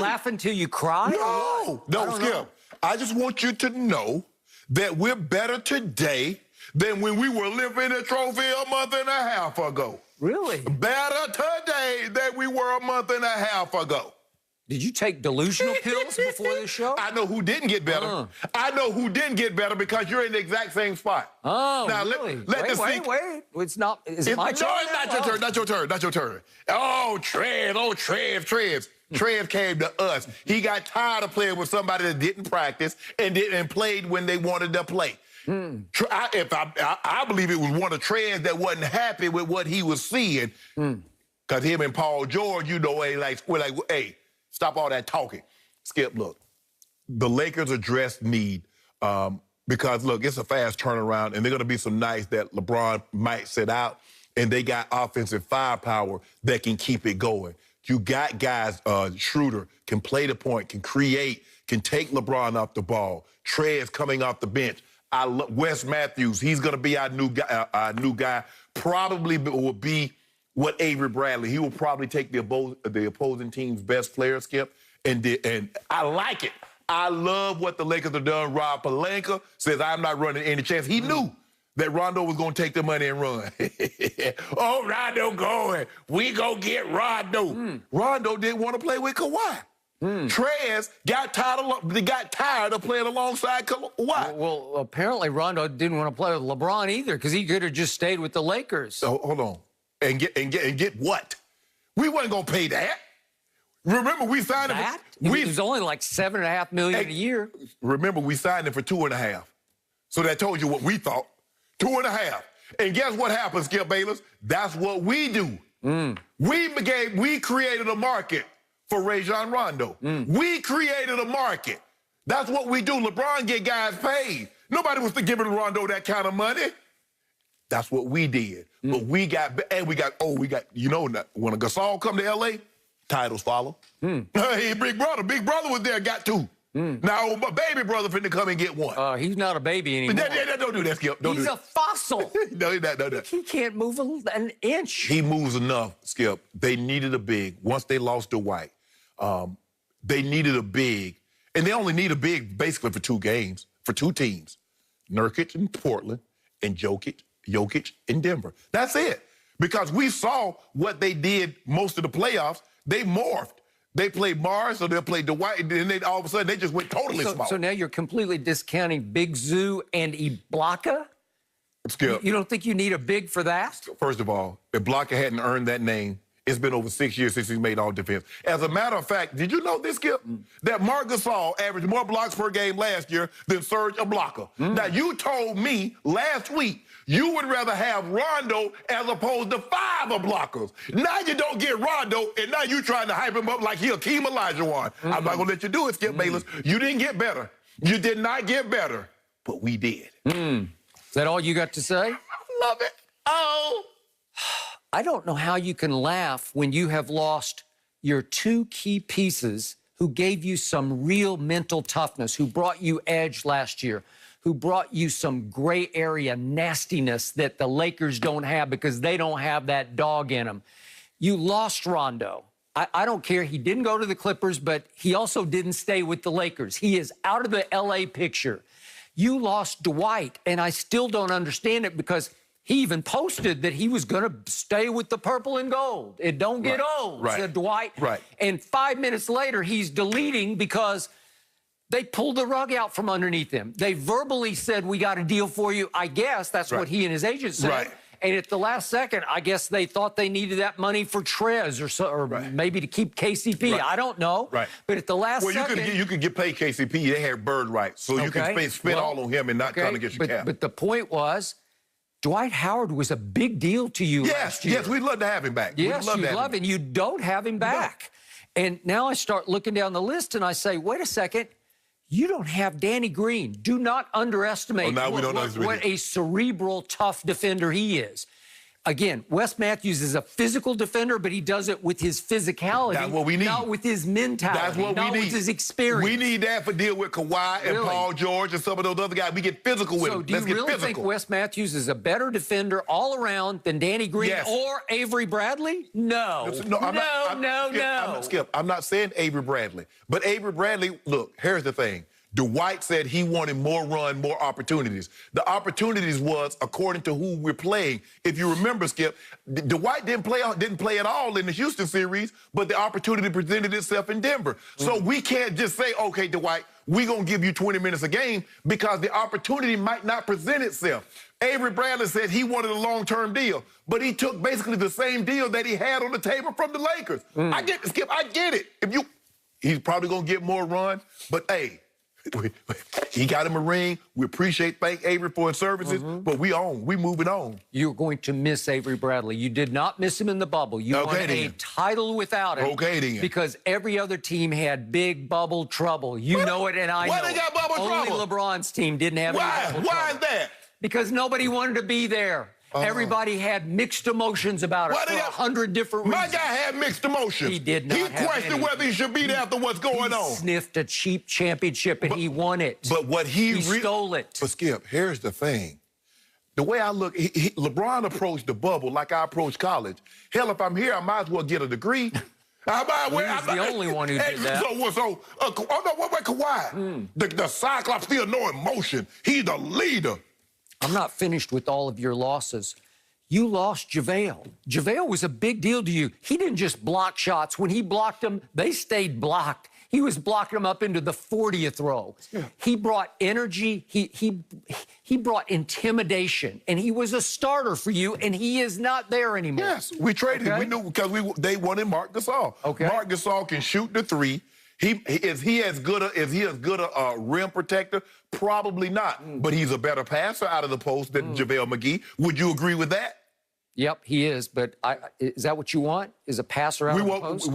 Laugh until you cry? No, Skip. I just want you to know that we're better today than when we were living a trophy a month and a half ago. Really? Better today than we were a month and a half ago. Did you take delusional pills before the show? I know who didn't get better. I know who didn't get better because you're in the exact same spot. Oh, now, really? Wait. It's not. Is it my turn? No, it's not your turn. Not your turn. Not your turn. Oh, Trev. Oh, Trev. Trev came to us. He got tired of playing with somebody that didn't practice and played when they wanted to play. I believe it was one of Trez that wasn't happy with what he was seeing. Because him and Paul George, you know, we're like, hey, stop all that talking. Skip, look, the Lakers address need because, look, it's a fast turnaround, and they're going to be some nights that LeBron might sit out, and they got offensive firepower that can keep it going. You got guys, Schroeder can play the point, can create, can take LeBron off the ball. Trez coming off the bench. Wes Matthews, he's going to be our new guy. Probably will be what Avery Bradley. He will probably take the opposing team's best player, Skip. And I like it. I love what the Lakers have done. Rob Pelinka says, I'm not running any chance. He knew that Rondo was going to take the money and run. Oh, Rondo going. We go get Rondo. Rondo didn't want to play with Kawhi. Trez got tired of playing alongside Kawhi. Well, apparently Rondo didn't want to play with LeBron either because he could have just stayed with the Lakers. So hold on, and get what? We wasn't gonna pay that. Remember, we signed him. It was only like $7.5 million a year. Remember, we signed him for $2.5. So that told you what we thought. $2.5. And guess what happened, Skip Bayless? That's what we do. We created a market for Rajon Rondo. We created a market. That's what we do. LeBron get guys paid. Nobody was giving Rondo that kind of money. That's what we did. But we got, you know, when a Gasol come to L.A., titles follow. Hey, Big Brother was there, got two. Now, my baby brother finna come and get one. He's not a baby anymore. Don't do that, Skip. He's a fossil. No. He can't move an inch. He moves enough, Skip. They needed a big. Once they lost Dwight, they needed a big. And they only need a big basically for 2 games, for 2 teams. Nurkic in Portland and Jokic in Denver. That's it. Because we saw what they did most of the playoffs. They morphed. They played Mars, so they'll play Dwight, and then all of a sudden they just went totally small. So now you're completely discounting Big Zoo and Ibaka? Skip. You don't think you need a big for that? First of all, if Ibaka hadn't earned that name, it's been over 6 years since he's made all defense. As a matter of fact, did you know this, Skip? That Marc Gasol averaged more blocks per game last year than Serge Ibaka. Now, you told me last week you would rather have Rondo as opposed to 5 blockers. Now you don't get Rondo, and now you trying to hype him up like he Hakeem Olajuwon. I'm not going to let you do it, Skip Bayless. You didn't get better. You did not get better, but we did. Is that all you got to say? Love it. Oh. I don't know how you can laugh when you have lost your 2 key pieces who gave you some real mental toughness, who brought you edge last year, who brought you some gray area nastiness that the Lakers don't have because they don't have that dog in them. You lost Rondo. I don't care. He didn't go to the Clippers, but he also didn't stay with the Lakers. He is out of the L.A. picture. You lost Dwight, and I still don't understand it because he even posted that he was going to stay with the purple and gold. It don't get old, said Dwight. And 5 minutes later, he's deleting because they pulled the rug out from underneath him. They verbally said, we got a deal for you. I guess that's what he and his agent said. And at the last second, I guess they thought they needed that money for Trez or maybe to keep KCP. I don't know. But at the last second... you could get paid KCP. They had bird rights. So you can spend all on him and not trying to get your cap. But the point was, Dwight Howard was a big deal to you last year. Yes, we'd love to have him back. Yes, you'd love him. You don't have him back. And now I start looking down the list and I say, wait a second, you don't have Danny Green. Do not underestimate what a cerebral, tough defender he is. Again, Wes Matthews is a physical defender, but he does it with his physicality. That's what we need. Not with his mentality. That's what we need. Not with his experience. We need that for deal with Kawhi and Paul George and some of those other guys. We get physical with them. So do you really think Wes Matthews is a better defender all around than Danny Green or Avery Bradley? No. Skip, I'm not saying Avery Bradley. But Avery Bradley, look, here's the thing. Dwight said he wanted more run, more opportunities. The opportunities was according to who we're playing. If you remember, Skip, Dwight didn't play at all in the Houston series, but the opportunity presented itself in Denver. So we can't just say, okay, Dwight, we're going to give you 20 minutes a game because the opportunity might not present itself. Avery Bradley said he wanted a long-term deal, but he took basically the same deal that he had on the table from the Lakers. I get it, Skip, I get it. He's probably going to get more run, but hey, he got him a ring. We thank Avery for his services, but we moving on. You're going to miss Avery Bradley. You did not miss him in the bubble. You won a title without him. Because every other team had big bubble trouble. You know it, and I know it. Why they got bubble trouble? Only LeBron's team didn't have any bubble trouble. Why is that? Because nobody wanted to be there. Everybody had mixed emotions about it for 100 different reasons. My guy had mixed emotions. He did not. He questioned whether he should be there after what's going on. He sniffed a cheap championship, and he won it. But what he stole it. But Skip, here's the thing. The way I look, LeBron approached the bubble like I approached college. Hell, if I'm here, I might as well get a degree. He's the only one who did that. What about Kawhi? The Cyclops still no emotion. He's the leader. I'm not finished with all of your losses. You lost JaVale. JaVale was a big deal to you. He didn't just block shots. When he blocked them, they stayed blocked. He was blocking them up into the 40th row. He brought energy. He brought intimidation, and he was a starter for you, and he is not there anymore. Yes, we traded him. We knew because they wanted Marc Gasol. Marc Gasol can shoot the three. Is he as good a rim protector? Probably not. But he's a better passer out of the post than JaVale McGee. Would you agree with that? Yep, he is. But is that what you want? Is a passer out of the post?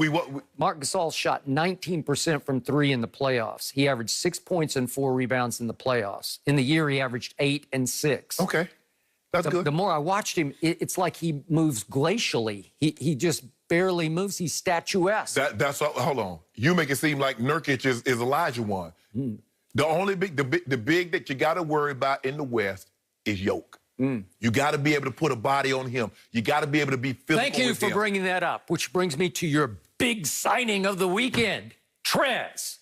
Marc Gasol shot 19% from three in the playoffs. He averaged 6 points and 4 rebounds in the playoffs. In the year, he averaged 8 and 6. Okay, that's good. The more I watched him, it's like he moves glacially. He just barely moves. He's statuesque. Hold on. You make it seem like Nurkic is Elijah one. The only big that you got to worry about in the West is Yoke. You got to be able to put a body on him. You got to be able to be physical. Thank you for bringing that up, which brings me to your big signing of the weekend, Trez.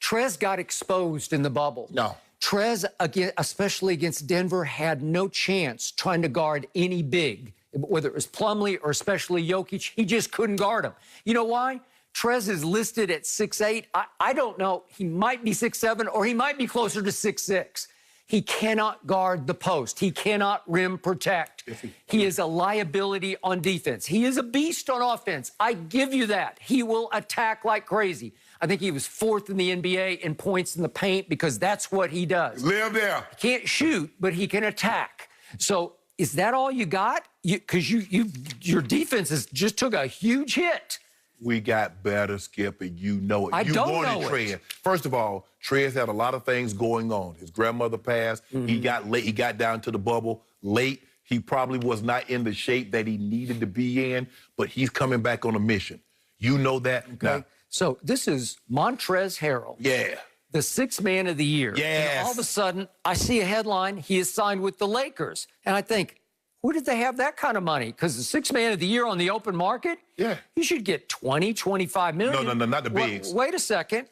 Trez got exposed in the bubble. No. Trez, again, especially against Denver, had no chance trying to guard any big. Whether it was Plumlee or especially Jokic, he just couldn't guard him. You know why? Trez is listed at 6'8". I don't know. He might be 6'7", or he might be closer to 6'6". He cannot guard the post. He cannot rim protect. He is a liability on defense. He is a beast on offense. I give you that. He will attack like crazy. I think he was 4th in the NBA in points in the paint because that's what he does. Live there. He can't shoot, but he can attack. So is that all you got? Because your defense just took a huge hit. We got better, Skip, and you know it. I don't know Trez. First of all, Trez had a lot of things going on. His grandmother passed. He got late. He got down to the bubble late. He probably was not in the shape that he needed to be in, but he's coming back on a mission. You know that. Okay. Now, so this is Montrezl Harrell. Yeah. The 6th man of the year. Yes. And all of a sudden, I see a headline, he is signed with the Lakers. And I think, who did they have that kind of money? Because the 6th man of the year on the open market? Yeah. You should get 20, 25 million. No, not the bigs. Wait a second.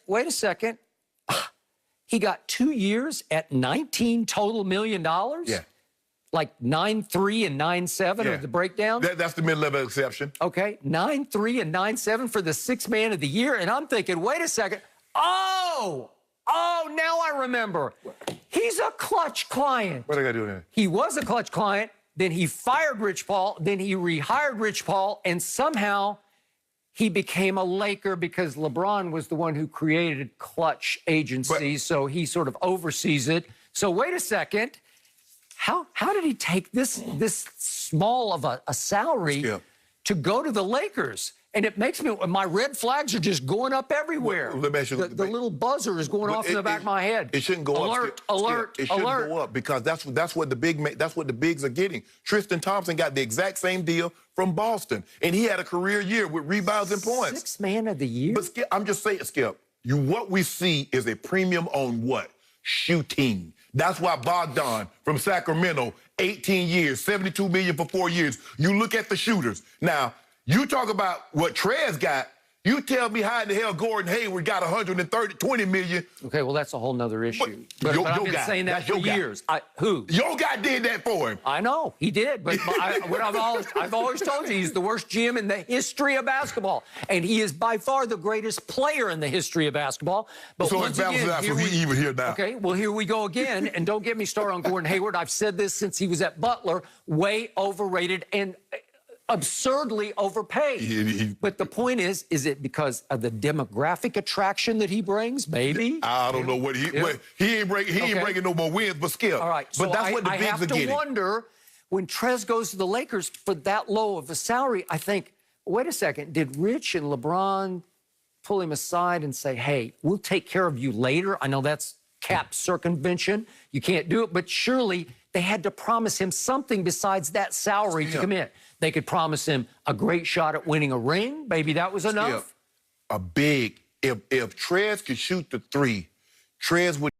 He got 2 years at $19 total million? Yeah. Like 9.3 and 9.7 are the breakdown? That's the mid-level exception. Okay, 9.3 and 9.7 for the 6th man of the year. And I'm thinking, wait a second. Oh, now I remember. He's a clutch client. What I got to do here? He was a clutch client. Then he fired Rich Paul. Then he rehired Rich Paul. And somehow he became a Laker because LeBron was the one who created Clutch Agency. So he sort of oversees it. So wait a second. How did he take this small of a salary to go to the Lakers? And it makes me, my red flags are just going up everywhere. Well, let me ask you, the little buzzer is going off in the back of my head. It shouldn't go up. Alert! It shouldn't go up because that's what the bigs are getting. Tristan Thompson got the exact same deal from Boston, and he had a career year with rebounds and points. Sixth man of the year. But Skip, I'm just saying, Skip, what we see is a premium on what? Shooting. That's why Bogdan from Sacramento, 18 years, $72 million for 4 years. You look at the shooters. Now, you talk about what Trez got. You tell me how in the hell Gordon Hayward got $20 million. Okay, well, that's a whole nother issue. But I've been saying that for years. Who? Your guy did that for him. I know, he did. But I've always told you, he's the worst GM in the history of basketball. And he is by far the greatest player in the history of basketball. But so once it balances again, out, so he even here now. Okay, well, here we go again. And don't get me started on Gordon Hayward. I've said this since he was at Butler. Way overrated and absurdly overpaid. But the point is it because of the demographic attraction that he brings? Maybe. I don't know what he ain't breaking no more wins, but Skip. All right, but that's what the bigs are getting. I have to wonder, when Trez goes to the Lakers for that low of a salary, I think, wait a second, did Rich and LeBron pull him aside and say, hey, we'll take care of you later? I know that's cap circumvention. You can't do it, but surely they had to promise him something besides that salary to commit. They could promise him a great shot at winning a ring. Maybe that was enough. A big, if Trez could shoot the three, Trez would.